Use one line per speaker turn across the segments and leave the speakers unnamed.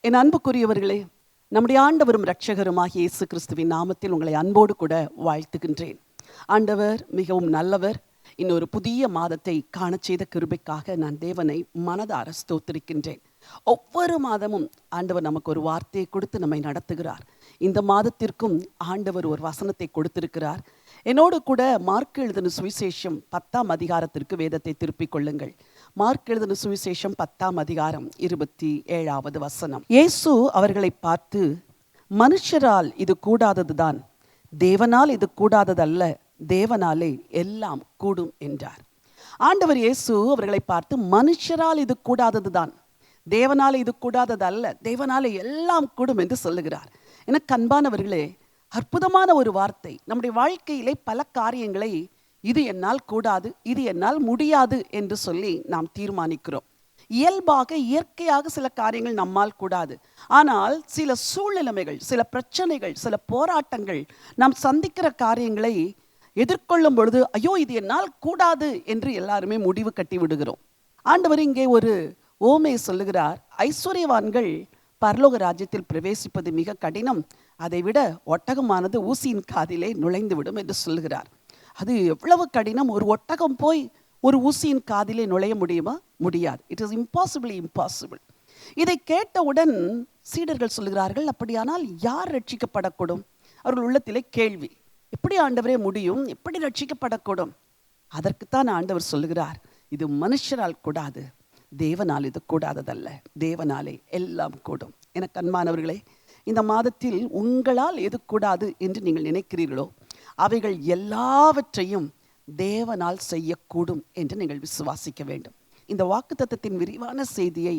என் அன்புக்குரியவர்களே, நம்முடைய ஆண்டவரும் இரட்சகருமாகிய இயேசு கிறிஸ்துவின் நாமத்தில் உங்களை அன்போடு கூட வாழ்த்துகின்றேன். ஆண்டவர் மிகவும் நல்லவர். இன்னொரு புதிய மாதத்தை காண செய்த கிருபைக்காக நான் தேவனை மனதார ஸ்தோத்திரிக்கின்றேன். ஒவ்வொரு மாதமும் ஆண்டவர் நமக்கு ஒரு வார்த்தையை கொடுத்து நம்மை நடத்துகிறார். இந்த மாதத்திற்கும் ஆண்டவர் ஒரு வசனத்தை கொடுத்திருக்கிறார். என்னோடு கூட மார்க் எழுதின சுவிசேஷம் 10ஆம் அதிகாரத்திற்கு வேதத்தை திருப்பிக் கொள்ளுங்கள். மார்க் எழுதின சுவிசேஷம் 10ஆம் அதிகாரம் 27வது வசனம். இயேசு அவர்களை பார்த்து, மனுஷரால் இது கூடாததுதான், தேவனால் இது கூடாததல்ல, தேவனாலே எல்லாம் கூடும் என்றார். ஆண்டவர் இயேசு அவர்களை பார்த்து, மனுஷரால் இது கூடாததுதான், தேவனாலே இது கூடாததல்ல, தேவனாலே எல்லாம் கூடும் என்று சொல்லுகிறார். எனக்கு அன்பானவர்களே, அற்புதமான ஒரு வார்த்தை. நம்முடைய வாழ்க்கையிலே பல காரியங்களை இது என்னால் கூடாது, இது என்னால் முடியாது என்று சொல்லி நாம் தீர்மானிக்கிறோம். இயல்பாக இயற்கையாக சில காரியங்கள் நம்மால் கூடாது. ஆனால் சில சூழ்நிலைமைகள், சில பிரச்சனைகள், சில போராட்டங்கள், நாம் சந்திக்கிற காரியங்களை எதிர்கொள்ளும் பொழுது, ஐயோ இது என்னால் கூடாது என்று எல்லாருமே முடிவு கட்டி விடுகிறோம். ஆண்டவர் இங்கே ஒரு ஓமையை சொல்லுகிறார். ஐஸ்வர்யவான்கள் பரலோக ராஜ்யத்தில் பிரவேசிப்பது மிக கடினம், அதை விட ஒட்டகமானது ஊசியின் காதிலே நுழைந்து விடும் என்று சொல்லுகிறார். அது எவ்வளவு கடினம்! ஒரு ஒட்டகம் போய் ஒரு ஊசியின் காதிலே நுழைய முடியுமா? முடியாது. It is impossible. இதை கேட்டவுடன் சீடர்கள் சொல்லுகிறார்கள், அப்படியானால் யார் ரட்சிக்கப்படக்கூடும்? அவர்கள் உள்ளத்திலே கேள்வி, எப்படி ஆண்டவரே முடியும்? எப்படி ரட்சிக்கப்படக்கூடும்? அதற்குத்தான் ஆண்டவர் சொல்லுகிறார், இது மனுஷரால் கூடாது, தேவனால் இது கூடாததல்ல, தேவனாலே எல்லாம் கூடும். எனக்கு அன்பானவர்களே, இந்த மாதத்தில் உங்களால் எது கூடாது என்று நீங்கள் நினைக்கிறீர்களோ அவைகள் எல்லாவற்றையும் தேவனால் செய்யக்கூடும் என்று நீங்கள் விசுவாசிக்க வேண்டும். இந்த வாக்குத்தத்தத்தின் விரிவான செய்தியை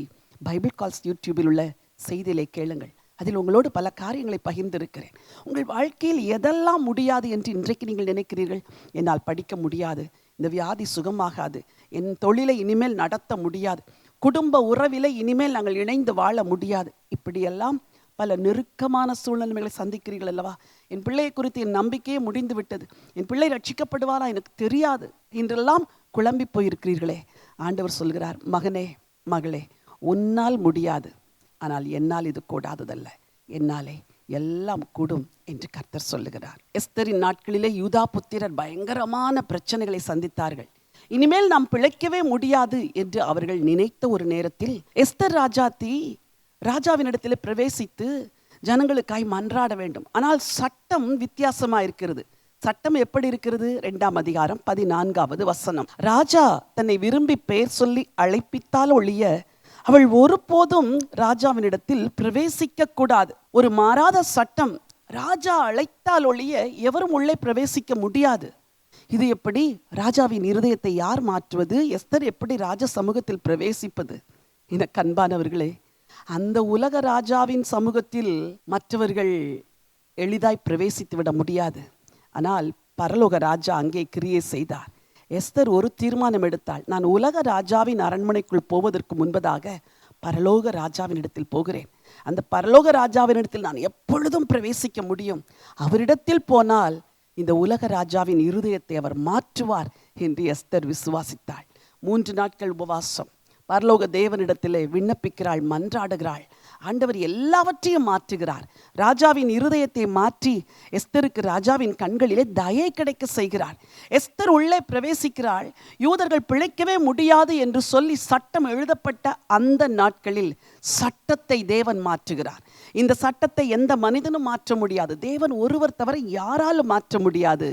பைபிள் கால்ஸ் யூடியூபில் உள்ள செய்தியிலே கேளுங்கள். அதில் உங்களோடு பல காரியங்களை பகிர்ந்திருக்கிறேன். உங்கள் வாழ்க்கையில் எதெல்லாம் முடியாது என்று இன்றைக்கு நீங்கள் நினைக்கிறீர்கள்? என்னால் படிக்க முடியாது, இந்த வியாதி சுகமாகாது, என் தொழிலை இனிமேல் நடத்த முடியாது, குடும்ப உறவிலை இனிமேல் நாங்கள் இணைந்து வாழ முடியாது, இப்படியெல்லாம் பல நெருக்கமான சூழ்நிலைகளை சந்திக்கிறீர்கள் அல்லவா? என் பிள்ளையை குறித்து என் நம்பிக்கையே முடிந்து விட்டது, என் பிள்ளை ரட்சிக்கப்படுவாரா எனக்கு தெரியாது என்றெல்லாம் குழம்பி போயிருக்கிறீர்களே. ஆண்டவர் சொல்கிறார், மகனே மகளே, உன்னால் முடியாது, ஆனால் என்னால் இது கூடாததல்ல, என்னாலே எல்லாம் கூடும் என்று கர்த்தர் சொல்லுகிறார். எஸ்தரின் நாட்களிலே யூதா புத்திரர் பயங்கரமான பிரச்சனைகளை சந்தித்தார்கள். இனிமேல் நாம் பிழைக்கவே முடியாது என்று அவர்கள் நினைத்த ஒரு நேரத்தில் எஸ்தர் ராஜாவினிடத்தில் பிரவேசித்து ஜனங்களுக்காய் மன்றாட வேண்டும். ஆனால் சட்டம் வித்தியாசமாக இருக்கிறது. சட்டம் எப்படி இருக்கிறது? 2ஆம் அதிகாரம் 14வது வசனம். ராஜா தன்னை விரும்பி பெயர் சொல்லி அழைப்பித்தால் ஒழிய அவள் ஒருபோதும் ராஜாவினிடத்தில் பிரவேசிக்க கூடாது. ஒரு மாறாத சட்டம். ராஜா அழைத்தால் ஒழிய எவரும் உள்ளே பிரவேசிக்க முடியாது. இது எப்படி? ராஜாவின் இருதயத்தை யார் மாற்றுவது? எஸ்தர் எப்படி ராஜ சமூகத்தில் பிரவேசிப்பது? எனக்கு அன்பானவர்களே, அந்த உலக ராஜாவின் சமூகத்தில் மற்றவர்கள் எளிதாய் பிரவேசித்து விட முடியாது. ஆனால் பரலோக ராஜா அங்கே கிரியை செய்தார். எஸ்தர் ஒரு தீர்மானம் எடுத்தாள், நான் உலக ராஜாவின் அரண்மனைக்குள் போவதற்கு முன்பதாக பரலோக ராஜாவினிடத்தில் போகிறேன். அந்த பரலோக ராஜாவினிடத்தில் நான் எப்பொழுதும் பிரவேசிக்க முடியும். அவரிடத்தில் போனால் இந்த உலக ராஜாவின் இருதயத்தை அவர் மாற்றுவார் என்று எஸ்தர் விசுவாசித்தாள். 3 நாட்கள் உபவாசம், பரலோக தேவனிடத்திலே விண்ணப்பிக்கிறாள், மன்றாடுகிறாள். ஆண்டவர் எல்லாவற்றையும் மாற்றுகிறார். ராஜாவின் இருதயத்தை மாற்றி எஸ்தருக்கு ராஜாவின் கண்களிலே தயை கிடைக்க செய்கிறார். எஸ்தர் உள்ளே பிரவேசிக்கிறாள். யூதர்கள் பிழைக்கவே முடியாது என்று சொல்லி சட்டம் எழுதப்பட்ட அந்த நாட்களில் சட்டத்தை தேவன் மாற்றுகிறார். இந்த சட்டத்தை எந்த மனிதனும் மாற்ற முடியாது. தேவன் ஒருவர் தவிர யாராலும் மாற்ற முடியாது.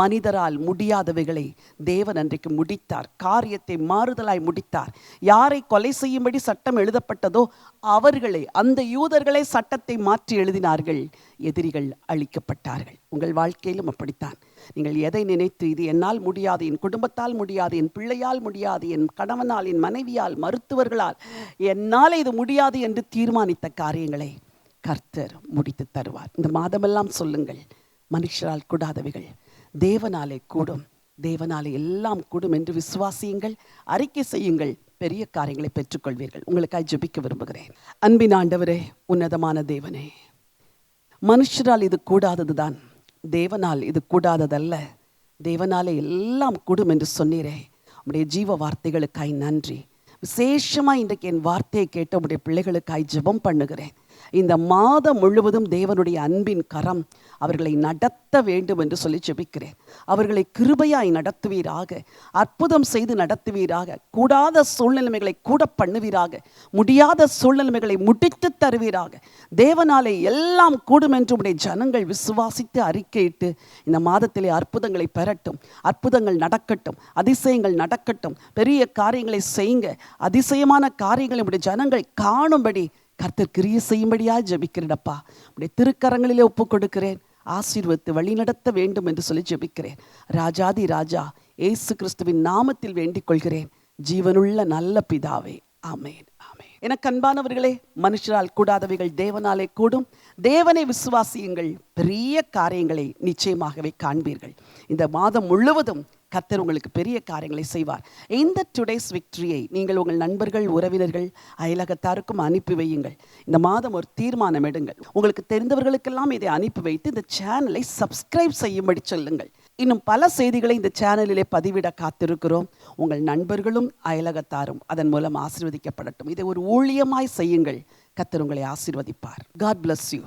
மனிதரால் முடியாதவைகளை தேவன் அன்றைக்கு முடித்தார். காரியத்தை மாறுதலாய் முடித்தார். யாரை கொலை செய்யும்படி சட்டம் எழுதப்பட்டதோ அவர்களை, அந்த யூதர்களை சட்டத்தை மாற்றி எழுதினார்கள். எதிரிகள் அழிக்கப்பட்டார்கள். உங்கள் வாழ்க்கையிலும் அப்படித்தான். நீங்கள் எதை நினைத்து இது என்னால் முடியாது, என் குடும்பத்தால் முடியாது, என் பிள்ளையால் முடியாது, என் கணவனால், என் மனைவியால், மருத்துவர்களால் என்னால் இது முடியாது என்று தீர்மானித்த காரியங்களை கர்த்தர் முடித்து தருவார். இந்த மாதமெல்லாம் சொல்லுங்கள், மனுஷரால் கூடாதவைகள் தேவனாலே கூடும், தேவனாலே எல்லாம் கூடும் என்று விசுவாசியுங்கள், அறிக்கை செய்யுங்கள், பெரிய காரியங்களை பெற்றுக்கொள்வீர்கள். உங்களுக்காக ஜெபிக்க விரும்புகிறேன். அன்பின் ஆண்டவரே, உன்னதமான தேவனே, மனுஷரால் இது கூடாததுதான், தேவனால் இது கூடாததல்ல, தேவனாலே எல்லாம் கூடும் என்று சொன்னீரே. உம்முடைய ஜீவ வார்த்தைகளுக்காய் நன்றி. விசேஷமாக இன்றைக்கு என் வார்த்தையை கேட்ட உடைய பிள்ளைகளுக்காய் ஜெபம் பண்ணுகிறேன். இந்த மாதம் முழுவதும் தேவனுடைய அன்பின் கரம் அவர்களை நடத்த வேண்டும் என்று சொல்லி ஜெபிக்கிறேன். அவர்களை கிருபையாய் நடத்துவீராக, அற்புதம் செய்து நடத்துவீராக, கூடாத சூழ்நிலைமைகளை கூட பண்ணுவீராக, முடியாத சூழ்நிலைமைகளை முடித்து தருவீராக. தேவனாலே எல்லாம் கூடும் என்று உடைய ஜனங்கள் விசுவாசித்து அறிக்கையிட்டு இந்த மாதத்திலே அற்புதங்களை பெறட்டும், அற்புதங்கள் நடக்கட்டும், அதிசயங்கள் நடக்கட்டும், பெரிய காரியங்களை செய்யுங்க, அதிசயமான காரியங்களை உடைய ஜனங்கள் காணும்படி கர்த்தர் கிரியை செய்யும்படியா ஜெபிக்கிறேனப்பா. உடைய திருக்கரங்களிலே ஒப்பு கொடுக்கிறேன். ஆசீர்வதித்து வழி நடத்த வேண்டும் என்று சொல்லி ஜெபிக்கிறேன். ராஜாதி ராஜா இயேசு கிறிஸ்துவின் நாமத்தில் வேண்டிக் கொள்கிறேன், ஜீவனுள்ள நல்ல பிதாவே, ஆமேன், ஆமேன். எனக்கு அன்பானவர்களே, மனுஷரால் கூடாதவைகள் தேவனாலே கூடும். தேவனை விசுவாசியுங்கள், பெரிய காரியங்களை நிச்சயமாகவே காண்பீர்கள். இந்த மாதம் முழுவதும் கர்த்தர் உங்களுக்கு பெரிய காரியங்களை செய்வார். இந்த டுடேஸ் விக்டரியை நீங்கள் உங்கள் நண்பர்கள், உறவினர்கள், அயலகத்தாருக்கும் அனுப்பி வையுங்கள். இந்த மாதம் ஒரு தீர்மானம் எடுங்கள். உங்களுக்கு தெரிந்தவர்களுக்கெல்லாம் இதை அனுப்பி வைத்து இந்த சேனலை சப்ஸ்கிரைப் செய்யும்படி சொல்லுங்கள். இன்னும் பல செய்திகளை இந்த சேனலிலே பதிவிட காத்திருக்கிறோம். உங்கள் நண்பர்களும் அயலகத்தாரும் அதன் மூலம் ஆசீர்வதிக்கப்படட்டும். இதை ஒரு ஊழியமாய் செய்யுங்கள். கர்த்தர் உங்களை ஆசீர்வதிப்பார். God bless you.